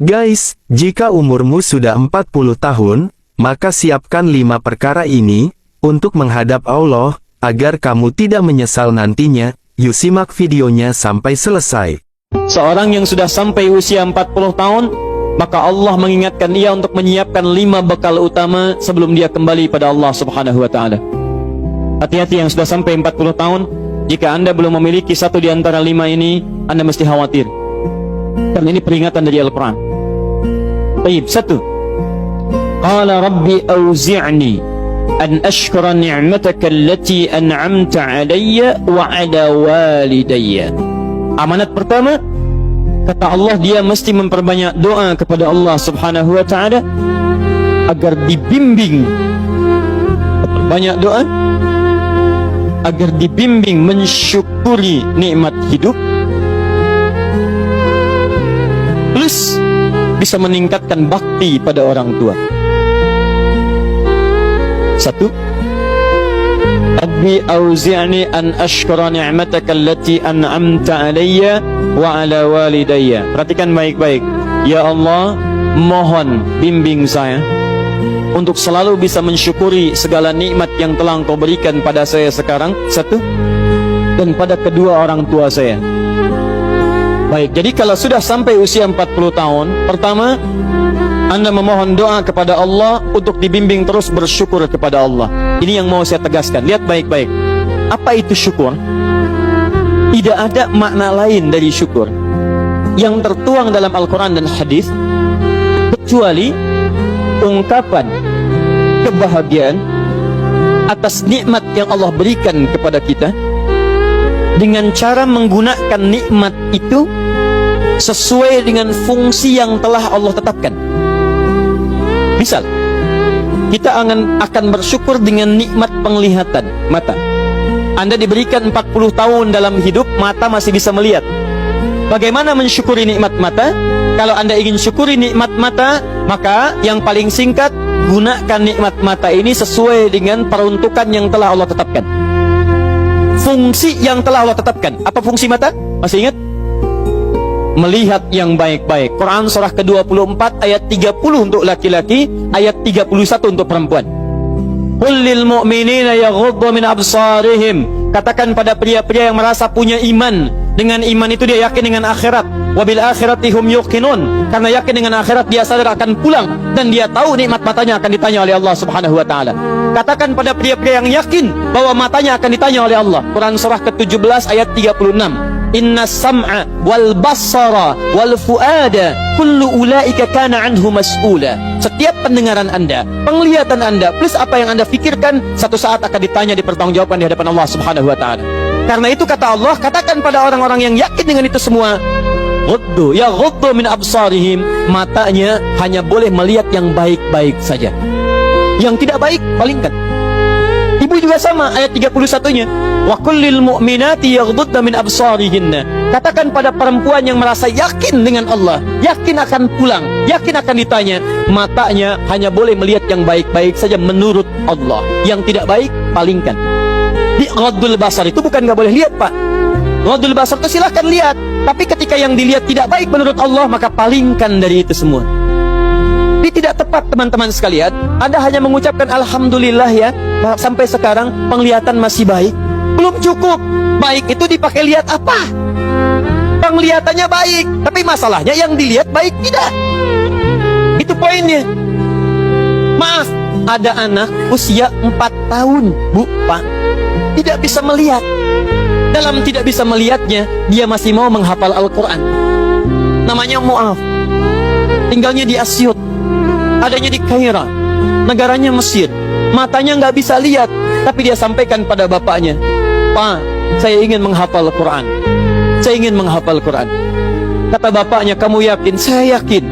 Guys, jika umurmu sudah 40 tahun, maka siapkan 5 perkara ini untuk menghadap Allah, agar kamu tidak menyesal nantinya. Yuk simak videonya sampai selesai. Seorang yang sudah sampai usia 40 tahun, maka Allah mengingatkan ia untuk menyiapkan 5 bekal utama sebelum dia kembali pada Allah Subhanahu wa Ta'ala. Hati-hati yang sudah sampai 40 tahun, jika Anda belum memiliki satu di antara 5 ini, Anda mesti khawatir. Karena ini peringatan dari Al-Quran. Baik, 1. Qala Rabbi awzi'ni an ashkura ni'mataka allati an'amta alayya wa ala walidayya. Amanat pertama, kata Allah, dia mesti memperbanyak doa kepada Allah Subhanahu wa Ta'ala agar dibimbing. Perbanyak doa agar dibimbing mensyukuri nikmat hidup, plus bisa meningkatkan bakti pada orang tua. 1. Rabbi auzi'ni an ashkura ni'mataka allati an'amta alayya wa ala walidayya. Perhatikan baik-baik. Ya Allah, mohon bimbing saya untuk selalu bisa mensyukuri segala nikmat yang telah Engkau berikan pada saya sekarang, 1, dan pada kedua orang tua saya. Baik, jadi kalau sudah sampai usia 40 tahun, pertama, Anda memohon doa kepada Allah untuk dibimbing terus bersyukur kepada Allah. Ini yang mau saya tegaskan. Lihat baik-baik. Apa itu syukur? Tidak ada makna lain dari syukur yang tertuang dalam Al-Quran dan hadis kecuali ungkapan kebahagiaan atas nikmat yang Allah berikan kepada kita dengan cara menggunakan nikmat itu sesuai dengan fungsi yang telah Allah tetapkan. Misal, kita akan bersyukur dengan nikmat penglihatan mata. Anda diberikan 40 tahun dalam hidup, mata masih bisa melihat. Bagaimana mensyukuri nikmat mata? Kalau Anda ingin syukuri nikmat mata, maka yang paling singkat, gunakan nikmat mata ini sesuai dengan peruntukan yang telah Allah tetapkan. Fungsi yang telah Allah tetapkan. Apa fungsi mata? Masih ingat? Melihat yang baik-baik. Quran surah ke-24 ayat 30 untuk laki-laki, ayat 31 untuk perempuan. Qul lil mu'minina yaghuddu min absarihim. Katakan pada pria-pria yang merasa punya iman. Dengan iman itu dia yakin dengan akhirat. Wabil akhirati hum yuqinun. Karena yakin dengan akhirat dia sadar akan pulang dan dia tahu nikmat matanya akan ditanya oleh Allah Subhanahu wa Ta'ala. Katakan pada pria-pria yang yakin bahwa matanya akan ditanya oleh Allah. Quran surah ke-17 ayat 36. Inna sam'a wal basara wal fuada kullu ulaika kana anhu mas'ula. Setiap pendengaran Anda, penglihatan Anda, plus apa yang Anda fikirkan, satu saat akan ditanya, dipertanggungjawabkan di hadapan Allah Subhanahu wa Ta'ala. Karena itu kata Allah, katakan pada orang-orang yang yakin dengan itu semua, ghuddu min absarihim, matanya hanya boleh melihat yang baik-baik saja. Yang tidak baik, palingkan. Ibu juga sama, ayat 31-nya. Wa kullil mu'minati yaghdudna min absarihinna. Katakan pada perempuan yang merasa yakin dengan Allah, yakin akan pulang, yakin akan ditanya, matanya hanya boleh melihat yang baik-baik saja menurut Allah. Yang tidak baik, palingkan. Di ghaddul basar itu bukan nggak boleh lihat, Pak. Ghaddul basar itu silahkan lihat, tapi ketika yang dilihat tidak baik menurut Allah, maka palingkan dari itu semua. Ini tidak tepat, teman-teman sekalian. Anda hanya mengucapkan alhamdulillah ya, sampai sekarang penglihatan masih baik. Belum cukup. Baik itu dipakai lihat apa? Penglihatannya baik, tapi masalahnya yang dilihat baik tidak. Itu poinnya. Maaf, ada anak usia 4 tahun, Bu, Pak, tidak bisa melihat. Dalam tidak bisa melihatnya, dia masih mau menghafal Al-Quran. Namanya Mu'af. Tinggalnya di Asyut, adanya di Kaira, negaranya Mesir. Matanya nggak bisa lihat, tapi dia sampaikan pada bapaknya, Pak, saya ingin menghafal Quran. Saya ingin menghafal Quran. Kata bapaknya, kamu yakin? Saya yakin.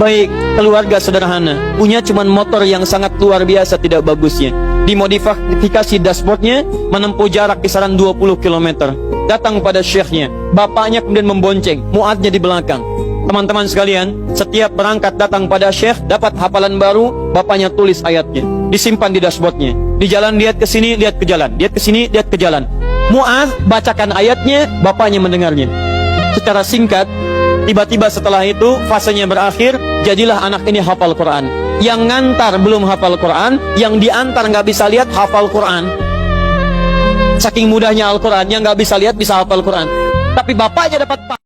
Baik, keluarga sederhana, punya cuman motor yang sangat luar biasa tidak bagusnya. Dimodifikasi dashboardnya, menempuh jarak kisaran 20 km. Datang pada syekhnya, bapaknya kemudian membonceng, muadnya di belakang. Teman-teman sekalian, setiap berangkat datang pada syekh, dapat hafalan baru, bapaknya tulis ayatnya, disimpan di dashboardnya. Di jalan lihat ke sini, lihat ke jalan, lihat ke sini, lihat ke jalan. Mu'adz bacakan ayatnya, bapaknya mendengarnya. Secara singkat, Tiba-tiba setelah itu fasenya berakhir, jadilah anak ini hafal Quran. Yang ngantar belum hafal Quran, yang diantar nggak bisa lihat hafal Quran. Saking mudahnya Al-Quran, yang nggak bisa lihat bisa hafal Quran. Tapi bapaknya dapat